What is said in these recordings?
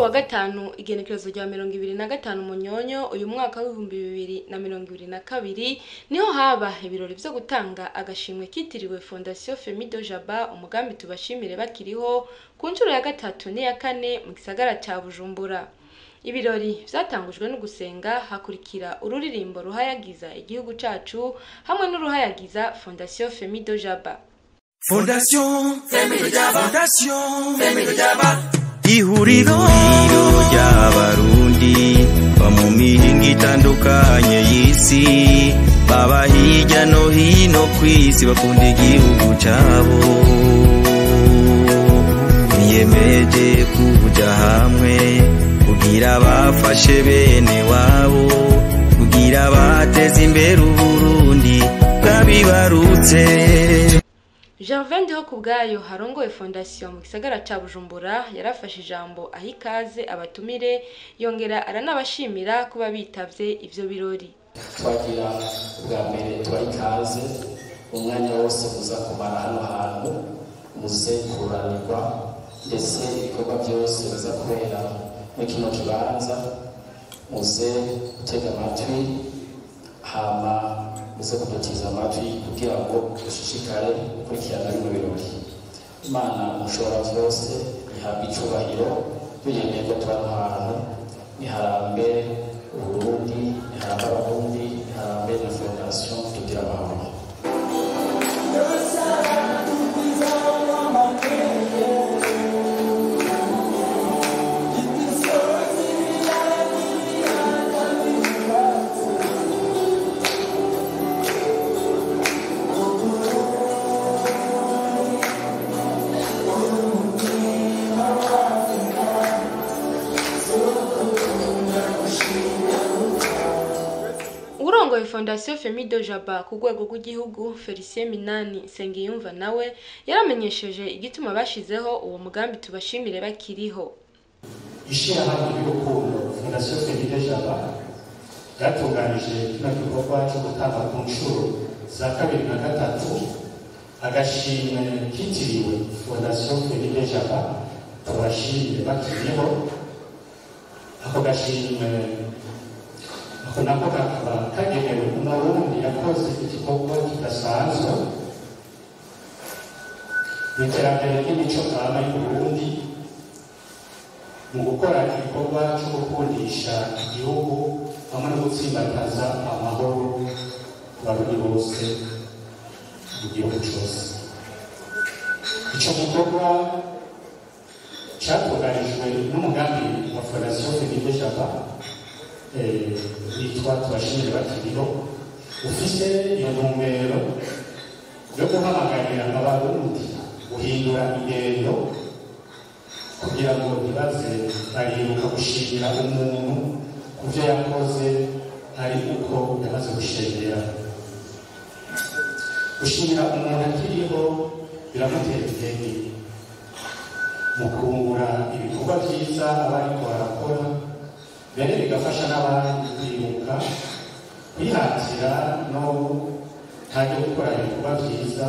wa gatanu igenekerezo rya 2025 Munyonyo uyu mwaka wa 2022 niho haba ibirori byo gutanga agashimwe kitiriwe Fondation Femido Jaba umugambi tubashimire bakiriho ku nshuro ya gatatu n'iya kane mu gisagara ca Bujumbura. Ibirori vyatangujwe no gusenga hakurikira ururirimbo ruhayagiza igihugu cacu hamwe n'uruhayagiza Fondation Femido Jaba. Fondation Femido Jaba, Fondation Femido Jaba. Ihuriro ry'abarundi ba mu mihingo itandukanye y'isi baba hirya no hino kw'isi bakunda igihugu cabo biyemeje kuja hamwe kugira bafashe bene wabo kugira bateze imbere Uburundi bwabibarutse. Gervain ho kubgayo harongoye Fondation mu gisagara ca Bujumbura yarafashe ijambo ahikaze abatumire yongera aranabashimira kuba bitavye ivyo birori. Twagira ubwa mbere twarikaze umwanya wose muza kumara hano hantu muze kuranirwa ndetse ibikorwa byose biza kubera muri kino kibanza muze gutega amatwi hama muze kudutiza amatwi kugira ngo dushishikare gukurikirana bino birori. Imana mushobora byose ihabwa icubahiro tuyemeye ko turi ahantu niharambe Uburundi niharambe abarundi niharambe na Fondation tugira amahoro. Urongoye Fondation Femido Jaba ku rwego rw'igihugu Felicien Minani Sengiyumva nawe yaramenyesheje igituma bashizeho uwo mugambi tubashimire bakiriho. Ishirahamwe y'urukundo Fondation Femido Jaba yatunganije kino gikorwa cyo gutanga ku nshuro za 2 na 3 agashimwe kitiriwe Fondation Femido Jaba tubashimire bakiriho. Ako gashimwe nako kakaba kagenewe umurundi yakoze igikorwa kidasanzwe mu iterambere ry'imico kama y'Uburundi mu gukora igikorwa cyo gukundisha igihugu hamwe no gutsimbataza amahoro ku barundi bose mu gihugu cyose. Ico gikorwa cyatunganijwe n'umugambi wa Fondation Femido Jaba yitwa tubashimire bakiriho ufise iyo ntumbero yo guhamagarira abarundi guhindura ingendo kugira ngo ntibaze baribuka gushimira umuntu ku byo yakoze ari uko yamaze gushengera. Gushimira umuntu akiriho biramutera intege mu kungura ibikorwa byiza aba ariko barakora mbere bigafasha n'abandi kwibuka kwihatira no ntajya gukora ibikorwa byiza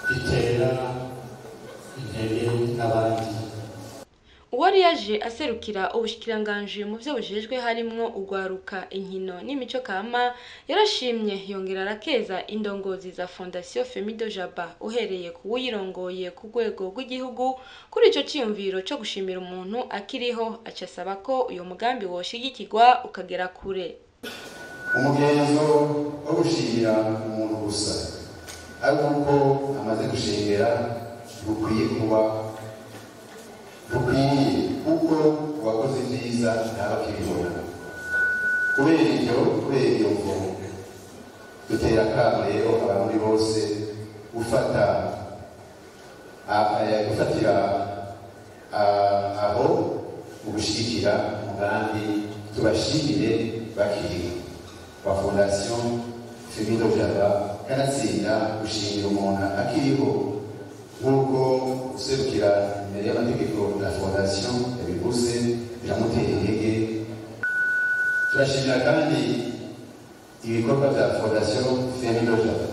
bitera intege n'abandi. Uwari yaje aserukira ubushikiranganje mu byo bujejwe harimwo ugwaruka inkino n'imico kama yarashimye yongera arakeza indongozi za Fondation Femido Jaba uhereye kuwirongoye ku rwego rw'igihugu kuri ico ciyumviro cyo gushimira umuntu akiriho acasaba ko uyo mugambi woshigikirwa ukagera kure. Umugenzo wo gushimira umuntu gusa ariko amaze gushengera bukwiye kuba kuko wakoze byiza ntabakibibona. Kubera iyo mvugo dutera akamo rero abarundi bose gufatira aho mu gushigikira umugambi tubashimire bakiriho wa Fondation Femido Jaba kanatsinda gushimira umuntu akiriho nk'uko userukira imbere y'amategeko na Fondation yabivuze biramutera intege. Turashimira kandi ibikorwa bya Fondation Femido Jaba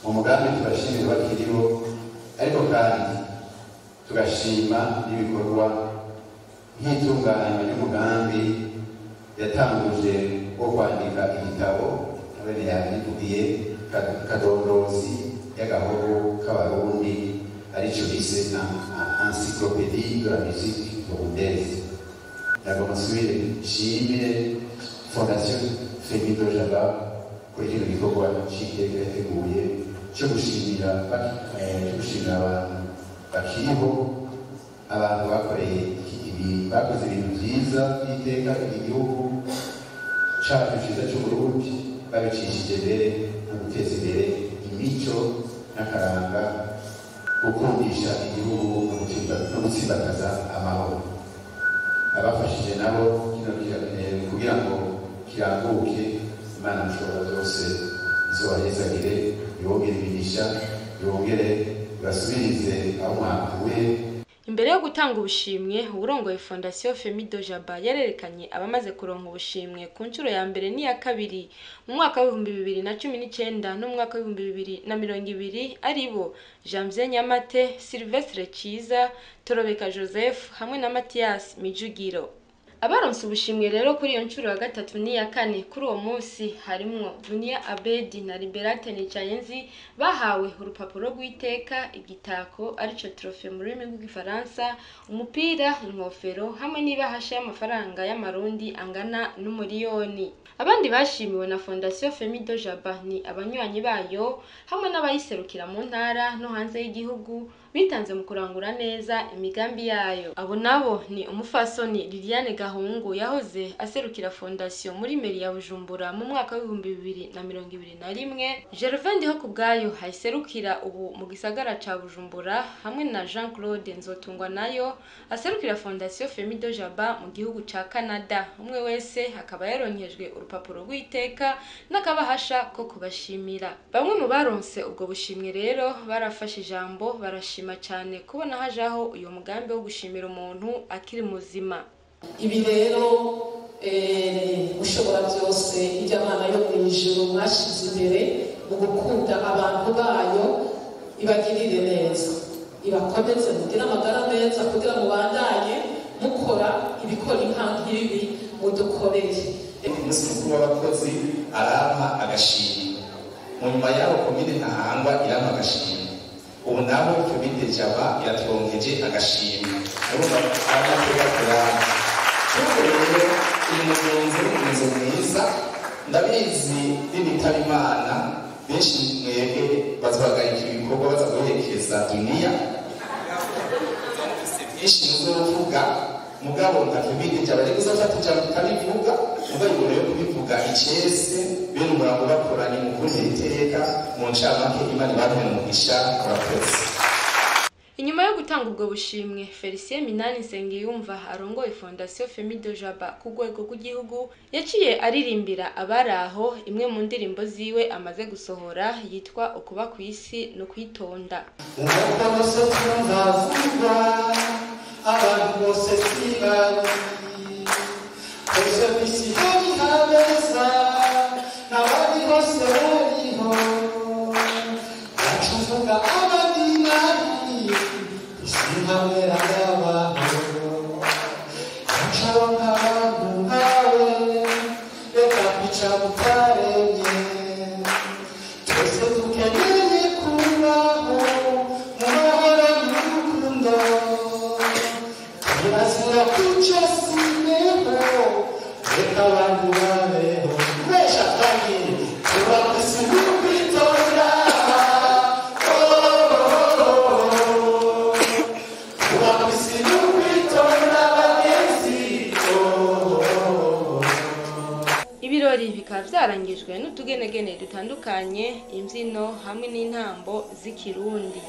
mu mugambi tubashimire bakiriho ariko kandi tugashima n'ibikorwa nk'itunganya ry'umugambi yatanguje wo kwandika igitabo abene yabivugiye kadondozi y'agahogo k'abarundi arico bise na encyclopédie de la musique burundaise. Nagomba nsubire nshimire Fondation Femido Jaba kuri kino gikorwa c'iteka yateguye cyo gushimira abantu bakiriho, abantu bakoreye bakoze ibintu byiza by'iteka igihugu cyacu cyiza cy'Uburundi babicishije mbere no guteza imbere imico n'akaranga, gukundisha igihugu no gutsimbataza amahoro. Abafashije nabo kino kugira ngo kiranguke, Imana mushobora byose izobayezagire, yongere imigisha, yongere basubirize aho mwakuye. Imbere yo gutanga ubushimwe, uburongoye Fondation Femido Jaba yarerekanye abamaze kuronka ubushimwe ku nshuro ya mbere n'iya kabiri mu mwaka wa 2019 no mu mwaka wa 2020 aribo Janvier Nyamate, Sylvestre Ciza, Torobeka Joseph hamwe na Mathias Mijugiro. Abaronse ubushimwe rero kuri iyo nshuro ya gatatu n'iya kane kuri uwo munsi harimwo Dunia Abedi na Liberate Nicayenzi bahawe urupapuro rw'iteka, igitako arico trophée mu rurimi rw'igifaransa, umupira, inkofero hamwe n'ibahasha y'amafaranga y'amarundi angana n'umuriyoni. Abandi bashimiwe na Fondation Femido Jaba ni abanywanyi bayo hamwe n'abayiserukira mu ntara no hanze y'igihugu bitanze mu kurangura neza imigambi yayo. Abo nabo ni umufasoni Liliane Gahungu yahoze aserukira Fondation muri meri ya Bujumbura mu mwaka wa 2021, Gervais Ndihokubwayo hayiserukira ubu mu gisagara ca Bujumbura hamwe na Jean Claude Nzotungwa nayo aserukira Fondation Femido Jaba mu gihugu ca Canada. Umwe wese akaba yaronkejwe urupapuro rw'iteka n'akabahasha ko kubashimira. Bamwe mu baronse ubwo bushimwe rero barafashe ijambo barashima cyane kubona hajaho uyu mugambi wo gushimira umuntu akiri muzima. Ibi rero ushobora byose iby'Imana yo mu ijuru mwashize imbere mu gukunda abantu bayo, ibagirire neza, ibakomeze mugire amagara meza kugira ngo mubandanye mukora ibikora nk'ibi mudukoreye. Umunsi mukuru w'abakozi arama agashimwe, mu nyuma yaho komine Ntahangwa irama agashimwe, ubu nabo Femido Jaba yatwongeje agashimwe. Urumva amateka kurama rero uyu mugenzi w'umugenzi mwiza, ndabizi n'ibitaba Imana benshi mwebwe bazabagayika ibikorwa baza guherekeza Dunia byinshi muzovuga mugabo nka Femido Jaba ariko uzafata ijambo ukabivuga mugabo rero kubivuga icese bene umurango bakoranye mu kuntera iteka mu ncamake Imana ibahe umugisha abakozi. Inyuma yo gutanga ubwo bushimwe, Felicien Minani Nsengiyumva arongoye Fondation Femido Jaba ku rwego rw'igihugu yaciye aririmbira abaraho imwe mu ndirimbo ziwe amaze gusohora yitwa Ukuba ku isi no kwitonda. Abantu bose sibazi bose bisi habeza n'abandi bose bariho bacuvuga abandi nabi isimamera y'abantu nshaba nk'abantu nkawe reka kwica mutaremye twese dukeneye kubaho mu mahoro n'urukundo. Azura kucha sineho reka abantu babeho mesha kandi kuba kwisimu kwitonda kuba kwisimu kwitonda bagenzi. Ibirori bikaba byarangijwe n'utugenegene dutandukanye, imbyino hamwe n'intambo z'ikirundi.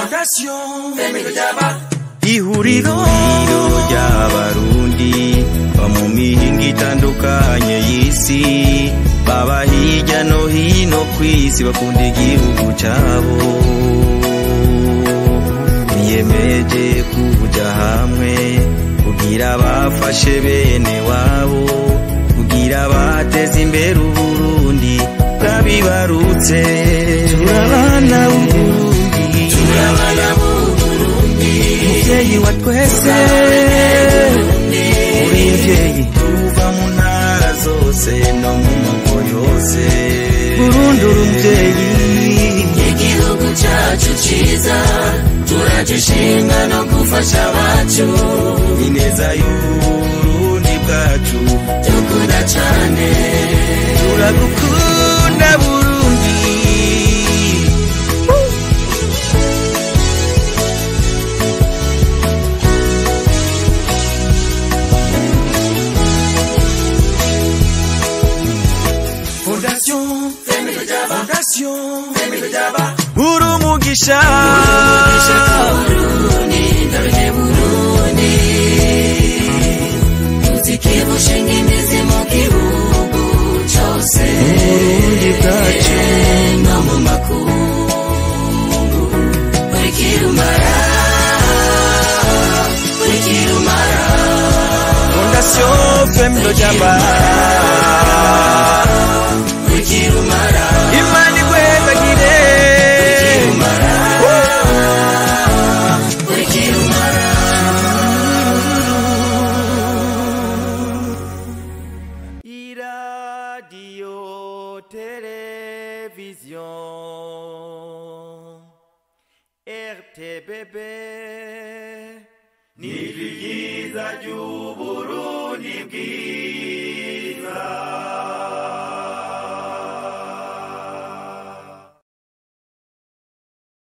Fondation Femido Jaba ihuriro ry'abarundi ba mu mihinga itandukanye y'isi baba hirya no hino kw'isi bakunda igihugu cabo biyemeje kuja hamwe kugira bafashe bene wabo kugira bateze imbere Uburundi bwabibarutse turabana Uburundi muvyeyi wa twese uri mvyeyi tuva mu ntara zose no mu moko yose Burundi uri mvyeyi igihugu cacu ciza turagishimwa no gufasha abacu ineza y'Uburundi bwacu dukunda cane turagukunda Burundi Fondation Femido Jaba Fondation Femido Jaba Urumugisha Burundi ndabene Burundi tuzikibushye ngimizi mu gihugu cyose Burundi bwacu no mu makungu buri kirumara Fondation Femido Jaba Imani kwegagire Radio Television RTBB Nijwi ryiza ry'Uburundi